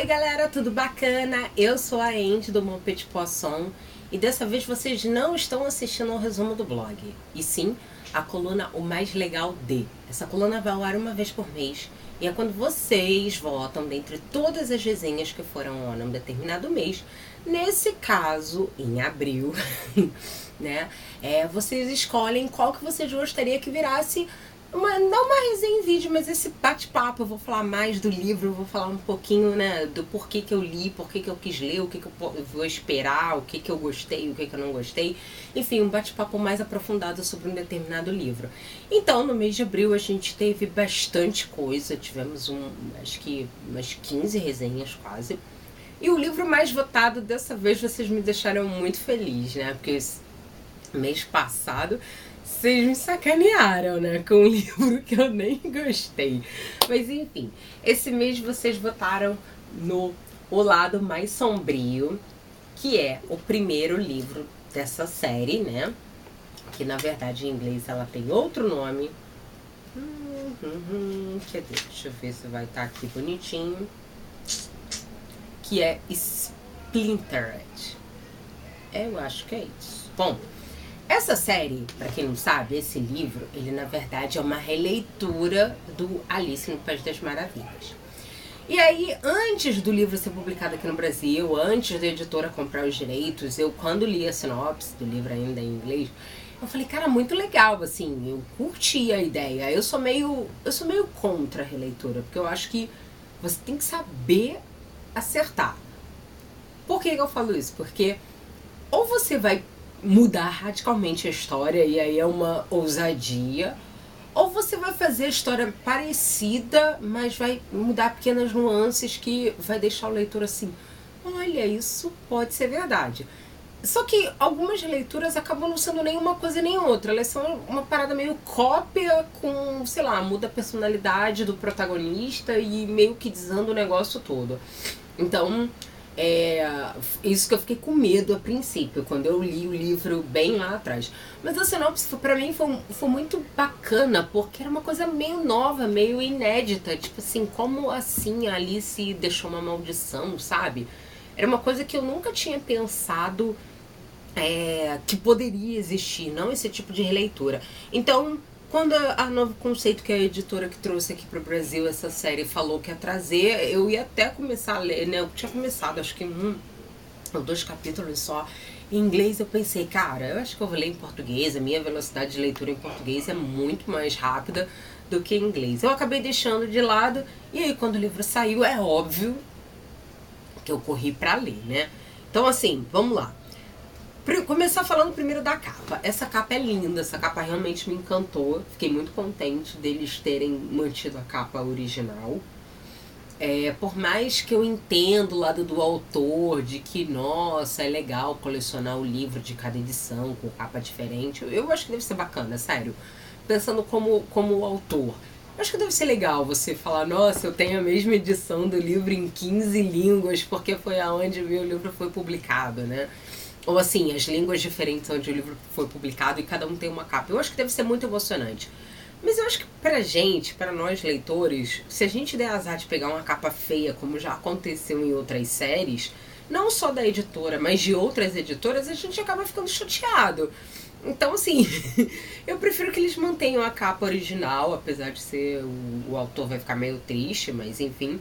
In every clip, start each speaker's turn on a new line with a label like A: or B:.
A: Oi galera, tudo bacana? Eu sou a Andy do Mon Petit Poisson e dessa vez vocês não estão assistindo ao resumo do blog, e sim a coluna O Mais Legal de. Essa coluna vai ao ar uma vez por mês e é quando vocês votam dentre todas as resenhas que foram ao ar num determinado mês. Nesse caso, em abril, né? Vocês escolhem qual que vocês gostariam que virasse não uma resenha em vídeo, mas esse bate-papo. Eu vou falar mais do livro, eu vou falar um pouquinho, né, do porquê que eu li, porquê que eu quis ler, o que que eu vou esperar, o que que eu gostei, o que que eu não gostei. Enfim, um bate-papo mais aprofundado sobre um determinado livro. Então, no mês de abril a gente teve bastante coisa, tivemos acho que umas 15 resenhas quase. E o livro mais votado, dessa vez vocês me deixaram muito feliz, né, porque mês passado vocês me sacanearam, né, com um livro que eu nem gostei. Mas enfim, esse mês vocês votaram no O Lado Mais Sombrio, que é o primeiro livro dessa série, né, que na verdade em inglês ela tem outro nome. Cadê? Deixa eu ver se vai estar aqui bonitinho. Que é Splintered. Eu acho que é isso. Bom, essa série, pra quem não sabe, esse livro, ele na verdade é uma releitura do Alice no País das Maravilhas. E aí, antes do livro ser publicado aqui no Brasil, antes da editora comprar os direitos, eu quando li a sinopse do livro ainda em inglês, eu falei, cara, muito legal, assim, eu curti a ideia. Eu sou meio contra a releitura, porque eu acho que você tem que saber acertar. Por que eu falo isso? Porque ou você vai mudar radicalmente a história e aí é uma ousadia, ou você vai fazer a história parecida, mas vai mudar pequenas nuances que vai deixar o leitor assim, olha, isso pode ser verdade. Só que algumas leituras acabam não sendo nem uma coisa nem outra, elas são uma parada meio cópia com, sei lá, muda a personalidade do protagonista e meio que desanda o negócio todo. Então, isso que eu fiquei com medo a princípio, quando eu li o livro bem lá atrás. Mas a sinopse pra mim foi muito bacana, porque era uma coisa meio nova, meio inédita. Tipo assim, como assim a Alice deixou uma maldição, sabe? Era uma coisa que eu nunca tinha pensado que poderia existir, não esse tipo de releitura. Então, quando a Novo Conceito, que é a editora que trouxe aqui pro Brasil essa série, falou que ia trazer, eu ia até começar a ler, né? Eu tinha começado, acho que 1 ou 2 capítulos só. Em inglês eu pensei, cara, eu acho que eu vou ler em português, a minha velocidade de leitura em português é muito mais rápida do que em inglês. Eu acabei deixando de lado, e aí quando o livro saiu, é óbvio que eu corri pra ler, né? Então assim, vamos lá. Começar falando primeiro da capa. Essa capa é linda, essa capa realmente me encantou. Fiquei muito contente deles terem mantido a capa original. Por mais que eu entenda o lado do autor, de que, nossa, é legal colecionar o livro de cada edição com capa diferente. Eu acho que deve ser bacana, sério. Pensando como autor. Eu acho que deve ser legal você falar, nossa, eu tenho a mesma edição do livro em 15 línguas, porque foi aonde o meu livro foi publicado, né? Ou assim, as línguas diferentes onde o livro foi publicado e cada um tem uma capa. Eu acho que deve ser muito emocionante. Mas eu acho que pra gente, pra nós leitores, se a gente der azar de pegar uma capa feia, como já aconteceu em outras séries, não só da editora, mas de outras editoras, a gente acaba ficando chateado. Então, assim, eu prefiro que eles mantenham a capa original, apesar de ser o autor vai ficar meio triste, mas enfim.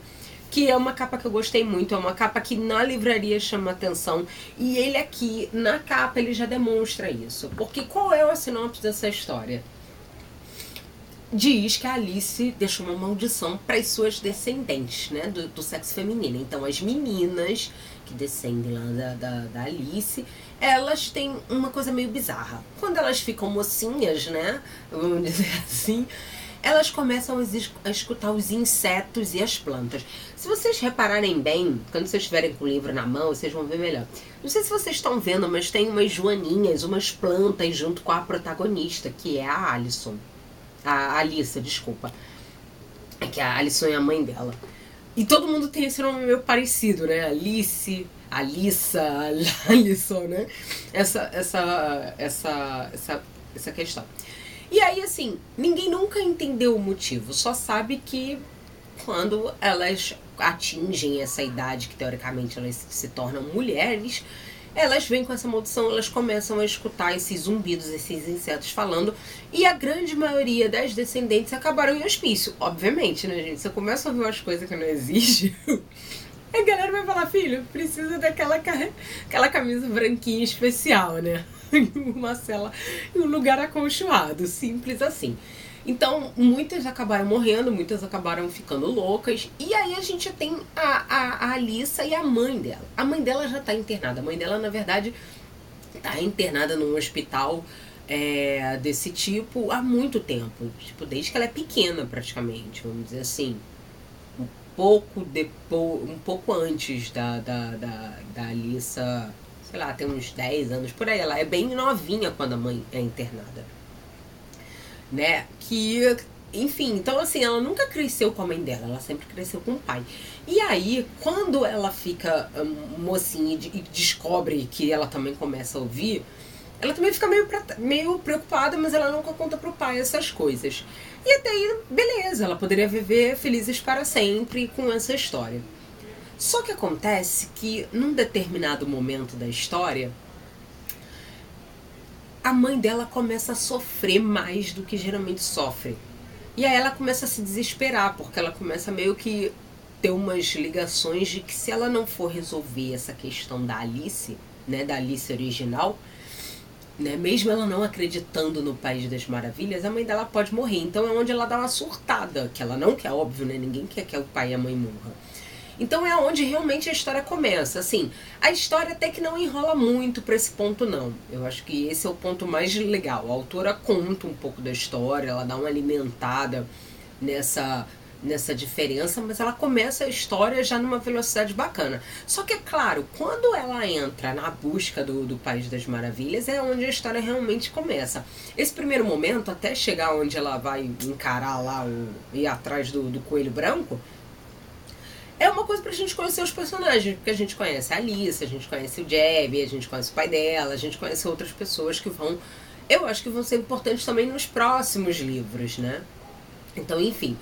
A: Que é uma capa que eu gostei muito, é uma capa que na livraria chama atenção. E ele aqui, na capa, ele já demonstra isso. Porque qual é a sinopse dessa história? Diz que a Alice deixou uma maldição para as suas descendentes, né, do sexo feminino. Então as meninas que descendem lá da Alice, elas têm uma coisa meio bizarra. Quando elas ficam mocinhas, né, vamos dizer assim, elas começam a escutar os insetos e as plantas. Se vocês repararem bem, quando vocês estiverem com o livro na mão, vocês vão ver melhor. Não sei se vocês estão vendo, mas tem umas joaninhas, umas plantas junto com a protagonista, que é a Alison. A Alissa, desculpa. É que a Alison é a mãe dela. E todo mundo tem esse nome meio parecido, né? Alice, Alissa, Alison, né? Essa questão. E aí, assim, ninguém nunca entendeu o motivo. Só sabe que quando elas atingem essa idade que teoricamente elas se tornam mulheres, elas vêm com essa maldição, elas começam a escutar esses zumbidos, esses insetos falando, e a grande maioria das descendentes acabaram em hospício. Obviamente, né, gente? Você começa a ouvir umas coisas que não existem, a galera vai falar, filho, precisa daquela aquela camisa branquinha especial, né? Uma cela em um lugar aconchegado, simples assim. Então, muitas acabaram morrendo, muitas acabaram ficando loucas. E aí a gente tem a Alyssa e a mãe dela. A mãe dela já tá internada. A mãe dela, na verdade, tá internada num hospital desse tipo há muito tempo. Tipo, desde que ela é pequena, praticamente, vamos dizer assim. Um pouco antes da Alyssa, sei lá, tem uns 10 anos por aí. Ela é bem novinha quando a mãe é internada, né? Que, enfim, então assim, ela nunca cresceu com a mãe dela, ela sempre cresceu com o pai. E aí, quando ela fica mocinha e descobre que ela também começa a ouvir, ela também fica meio preocupada, mas ela nunca conta pro pai essas coisas. E até aí, beleza, ela poderia viver felizes para sempre com essa história. Só que acontece que, num determinado momento da história, a mãe dela começa a sofrer mais do que geralmente sofre. E aí ela começa a se desesperar, porque ela começa meio que ter umas ligações de que se ela não for resolver essa questão da Alice, né, da Alice original, né, mesmo ela não acreditando no País das Maravilhas, a mãe dela pode morrer. Então é onde ela dá uma surtada, que ela não quer, óbvio, né? Ninguém quer que o pai e a mãe morram. Então é onde realmente a história começa. Assim, a história até que não enrola muito pra esse ponto, não. Eu acho que esse é o ponto mais legal. A autora conta um pouco da história, ela dá uma alimentada nessa diferença, mas ela começa a história já numa velocidade bacana. Só que, é claro, quando ela entra na busca do País das Maravilhas, é onde a história realmente começa. Esse primeiro momento, até chegar onde ela vai encarar lá, ir atrás do coelho branco, é uma coisa pra gente conhecer os personagens, porque a gente conhece a Alice, a gente conhece o Jeb, a gente conhece o pai dela, a gente conhece outras pessoas que vão, eu acho que vão ser importantes também nos próximos livros, né? Então, enfim.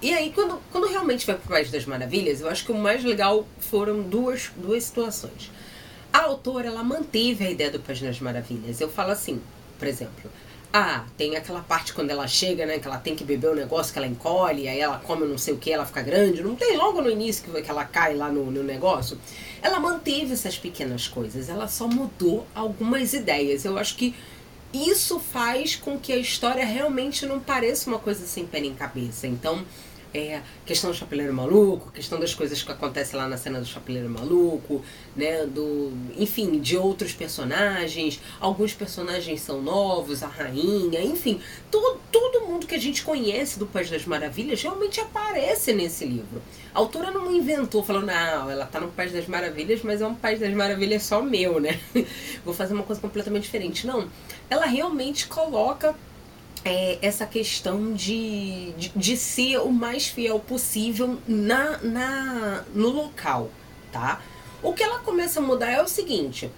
A: E aí, quando realmente vai pro País das Maravilhas, eu acho que o mais legal foram duas situações. A autora, ela manteve a ideia do País das Maravilhas. Eu falo assim, por exemplo, tem aquela parte quando ela chega, né, que ela tem que beber um negócio que ela encolhe, aí ela come não sei o que, ela fica grande. Não tem logo no início que ela cai lá no negócio? Ela manteve essas pequenas coisas, ela só mudou algumas ideias. Eu acho que isso faz com que a história realmente não pareça uma coisa sem pé nem cabeça. Então, questão do Chapeleiro Maluco, questão das coisas que acontecem lá na cena do Chapeleiro Maluco, né, enfim, de outros personagens. Alguns personagens são novos, a rainha, enfim, todo mundo que a gente conhece do País das Maravilhas realmente aparece nesse livro. A autora não inventou, falou, não, ela tá no País das Maravilhas, mas é um País das Maravilhas só meu, né? Vou fazer uma coisa completamente diferente. Não, ela realmente coloca essa questão de ser o mais fiel possível no local, tá? O que ela começa a mudar é o seguinte,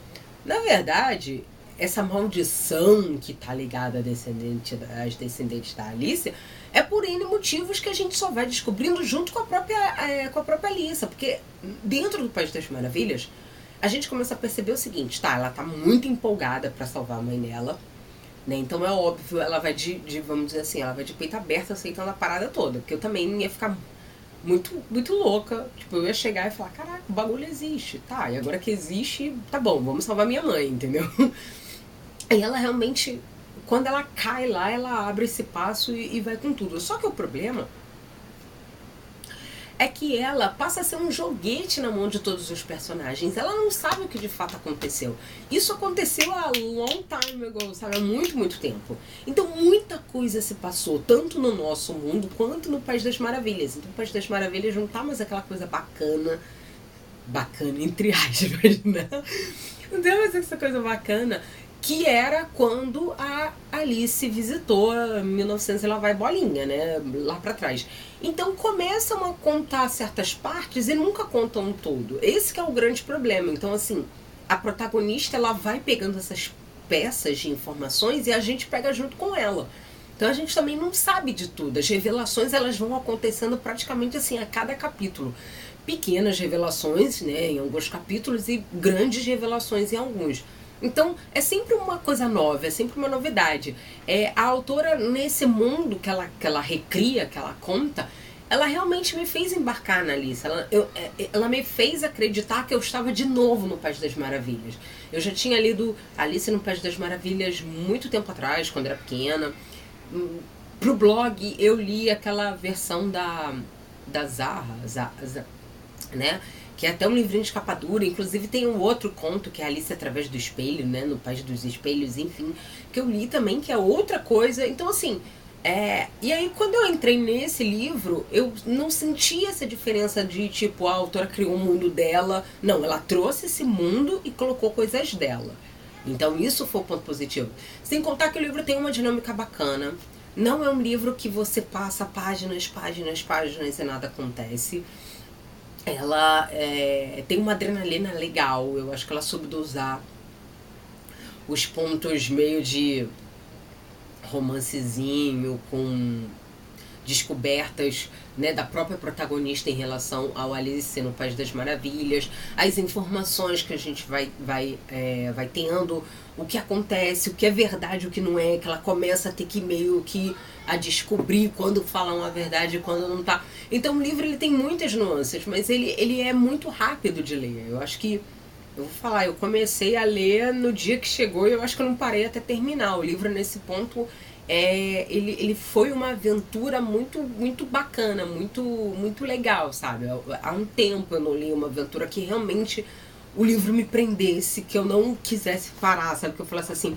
A: na verdade, essa maldição que tá ligada às descendentes da Alice é por N motivos que a gente só vai descobrindo junto com a própria Alice, porque dentro do País das Maravilhas, a gente começa a perceber o seguinte, tá, ela tá muito empolgada pra salvar a mãe dela, né? Então é óbvio, ela vai vamos dizer assim, ela vai de peito aberto aceitando a parada toda, porque eu também ia ficar muito, muito louca, tipo, eu ia chegar e falar, caraca, o bagulho existe, tá, e agora que existe, tá bom, vamos salvar minha mãe, entendeu? Aí ela realmente, quando ela cai lá, ela abre esse passo e vai com tudo. Só que o problema é que ela passa a ser um joguete na mão de todos os personagens. Ela não sabe o que de fato aconteceu. Isso aconteceu há long time ago, sabe? Há muito, muito tempo. Então muita coisa se passou, tanto no nosso mundo quanto no País das Maravilhas. Então o País das Maravilhas não tá mais aquela coisa bacana entre aspas, né? Não tem mais essa coisa bacana que era quando a Alice visitou 1900 e lá vai bolinha, né, lá pra trás. Então começam a contar certas partes e nunca contam todo. Esse que é o grande problema. Então assim, a protagonista ela vai pegando essas peças de informações e a gente pega junto com ela. Então a gente também não sabe de tudo. As revelações, elas vão acontecendo praticamente assim a cada capítulo. Pequenas revelações, né, em alguns capítulos, e grandes revelações em alguns. Então é sempre uma coisa nova, é sempre uma novidade. A autora, nesse mundo que ela recria, que ela conta, ela realmente me fez embarcar na Alice. Ela me fez acreditar que eu estava de novo no País das Maravilhas. Eu já tinha lido Alice no País das Maravilhas muito tempo atrás, quando era pequena. Pro blog eu li aquela versão da Zaha, né? Que é até um livrinho de capa dura. Inclusive tem um outro conto, que é Alice através do espelho, né? No País dos Espelhos, enfim. Que eu li também, que é outra coisa. Então, assim... E aí, quando eu entrei nesse livro, eu não senti essa diferença de, tipo, a autora criou um mundo dela. Não, ela trouxe esse mundo e colocou coisas dela. Então, isso foi o ponto positivo. Sem contar que o livro tem uma dinâmica bacana. Não é um livro que você passa páginas e nada acontece. Ela tem uma adrenalina legal. Eu acho que ela soube dosar os pontos meio de romancezinho, com descobertas, né, da própria protagonista em relação ao Alice no País das Maravilhas, as informações que a gente vai tendo, o que acontece, o que é verdade, o que não é, que ela começa a ter que meio que a descobrir quando falam a verdade e quando não tá. Então o livro ele tem muitas nuances, mas ele é muito rápido de ler. Eu acho que eu vou falar, eu comecei a ler no dia que chegou e eu acho que eu não parei até terminar. O livro, nesse ponto, ele foi uma aventura muito, muito bacana, muito, muito legal, sabe? Há um tempo eu não li uma aventura que realmente o livro me prendesse, que eu não quisesse parar, sabe? Que eu falasse assim,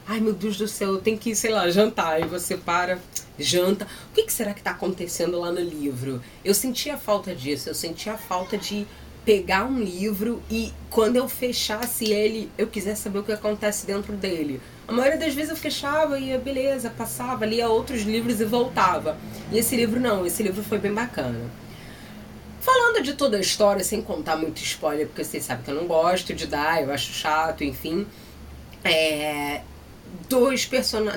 A: ai meu Deus do céu, eu tenho que, sei lá, jantar. Aí você para, janta. O que será que está acontecendo lá no livro? Eu sentia falta disso, eu sentia falta de pegar um livro e quando eu fechasse ele, eu quisesse saber o que acontece dentro dele. A maioria das vezes eu fechava e beleza, passava, lia outros livros e voltava. E esse livro não, esse livro foi bem bacana. Falando de toda a história, sem contar muito spoiler, porque vocês sabem que eu não gosto de dar, eu acho chato, enfim.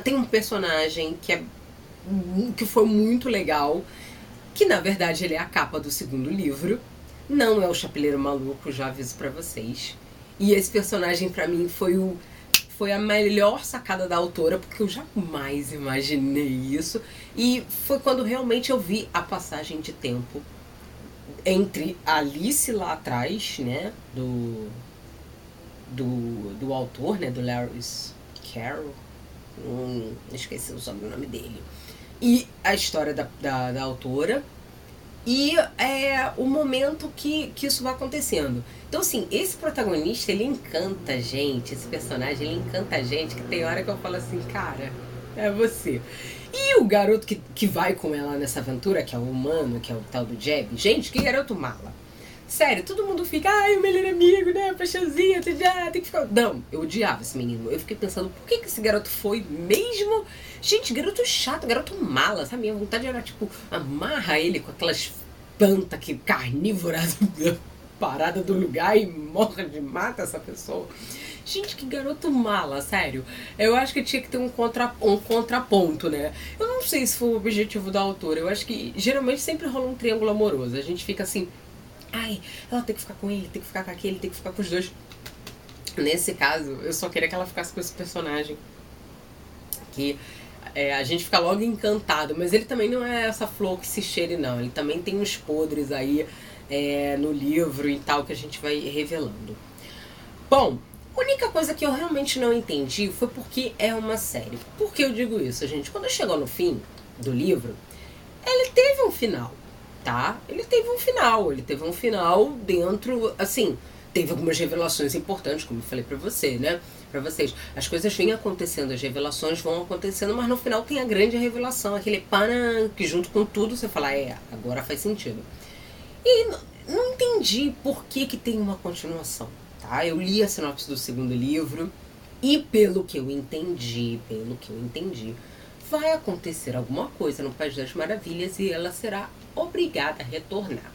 A: Tem um personagem que foi muito legal, que na verdade ele é a capa do segundo livro. Não é o Chapeleiro Maluco, já aviso pra vocês. E esse personagem pra mim foi a melhor sacada da autora, porque eu jamais imaginei isso. E foi quando realmente eu vi a passagem de tempo entre Alice lá atrás, né, do autor, né, do Lewis Carroll, esqueci o sobrenome dele, e a história da autora, e o momento que isso vai acontecendo. Então, assim, esse protagonista, ele encanta a gente, esse personagem, ele encanta a gente, que tem hora que eu falo assim, cara, é você. E o garoto que vai com ela nessa aventura, que é o humano, que é o tal do Jeb, gente, que garoto mala. Sério, todo mundo fica, ai, o melhor amigo, né, paixãozinha, tem que ficar... Não, eu odiava esse menino. Eu fiquei pensando, por que esse garoto foi mesmo? Gente, garoto chato, garoto mala, sabe? Minha vontade era, tipo, amarra ele com aquelas plantas carnívoras parada do lugar e mata essa pessoa. Gente, que garoto mala, sério. Eu acho que tinha que ter um contraponto, né? Eu não sei se foi o objetivo da autora. Eu acho que geralmente sempre rola um triângulo amoroso. A gente fica assim, ai, ela tem que ficar com ele, tem que ficar com aquele, tem que ficar com os dois. Nesse caso, eu só queria que ela ficasse com esse personagem. Que a gente fica logo encantado. Mas ele também não é essa flor que se cheire, não. Ele também tem uns podres aí no livro e tal, que a gente vai revelando. Bom, a única coisa que eu realmente não entendi foi porque é uma série. Por que eu digo isso, gente? Quando chegou no fim do livro, ele teve um final, tá? Ele teve um final dentro, assim, teve algumas revelações importantes, como eu falei pra você, né? Pra vocês. As coisas vêm acontecendo, as revelações vão acontecendo, mas no final tem a grande revelação, aquele panã que junto com tudo você fala, agora faz sentido. E não entendi por que tem uma continuação. Tá? Eu li a sinopse do segundo livro e pelo que eu entendi, vai acontecer alguma coisa no País das Maravilhas e ela será obrigada a retornar.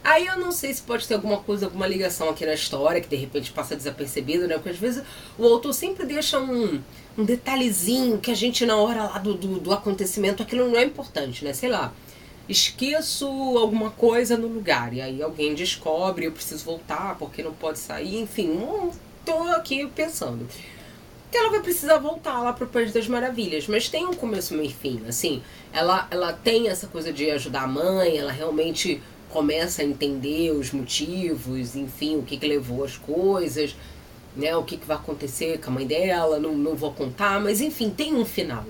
A: Aí eu não sei se pode ter alguma coisa, alguma ligação aqui na história que de repente passa desapercebido, né? Porque às vezes o autor sempre deixa um detalhezinho que a gente na hora lá do acontecimento, aquilo não é importante, né? Sei lá, esqueço alguma coisa no lugar e aí alguém descobre, eu preciso voltar porque não pode sair, enfim, não tô aqui pensando. Que ela vai precisar voltar lá pro País das Maravilhas, mas tem um começo, meio e fim, assim, ela tem essa coisa de ajudar a mãe, ela realmente começa a entender os motivos, enfim, o que levou as coisas, né, o que vai acontecer com a mãe dela, não vou contar, mas enfim, tem um final,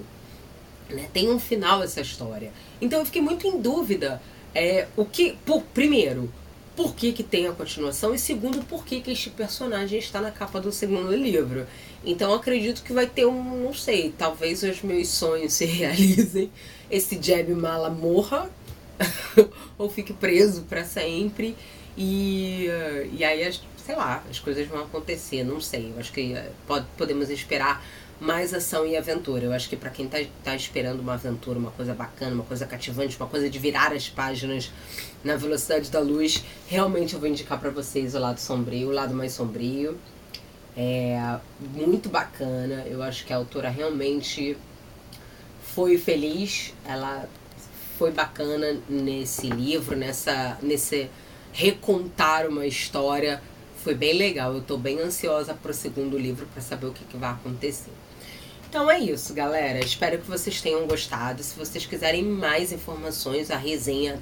A: né, tem um final essa história. Então eu fiquei muito em dúvida, primeiro, por que tem a continuação, e segundo, por que este personagem está na capa do segundo livro. Então eu acredito que vai ter não sei, talvez os meus sonhos se realizem, esse Jeb Mala morra, ou fique preso para sempre, e aí, sei lá, as coisas vão acontecer, não sei, eu acho que podemos esperar mais ação e aventura. Eu acho que para quem tá esperando uma aventura, uma coisa bacana, uma coisa cativante, uma coisa de virar as páginas na velocidade da luz, realmente eu vou indicar para vocês o lado sombrio, o lado mais sombrio. É muito bacana, eu acho que a autora realmente foi feliz, ela foi bacana nesse livro, nesse recontar uma história, foi bem legal. Eu tô bem ansiosa pro segundo livro para saber o que vai acontecer. Então é isso, galera. Espero que vocês tenham gostado. Se vocês quiserem mais informações, a resenha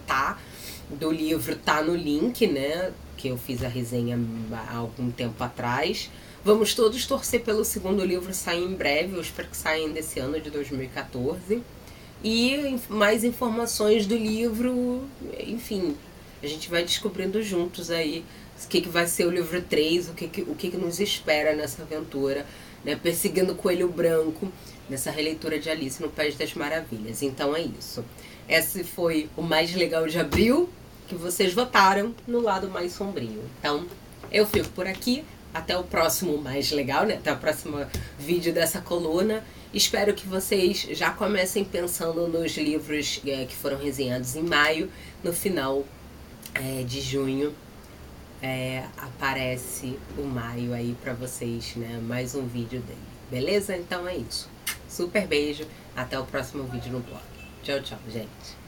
A: do livro tá no link, né? Que eu fiz a resenha há algum tempo atrás. Vamos todos torcer pelo segundo livro sair em breve. Eu espero que saia ainda esse ano de 2014. E mais informações do livro, enfim, a gente vai descobrindo juntos aí o que vai ser o livro 3, o que nos espera nessa aventura, né, perseguindo o Coelho Branco, nessa releitura de Alice no País das Maravilhas. Então é isso. Esse foi o mais legal de abril, que vocês votaram no lado mais sombrio. Então, eu fico por aqui. Até o próximo mais legal, né? Até o próximo vídeo dessa coluna. Espero que vocês já comecem pensando nos livros que foram resenhados em maio. No final de junho aparece o maio aí pra vocês, né? Mais um vídeo dele. Beleza? Então é isso. Super beijo. Até o próximo vídeo no blog. Tchau, tchau, gente.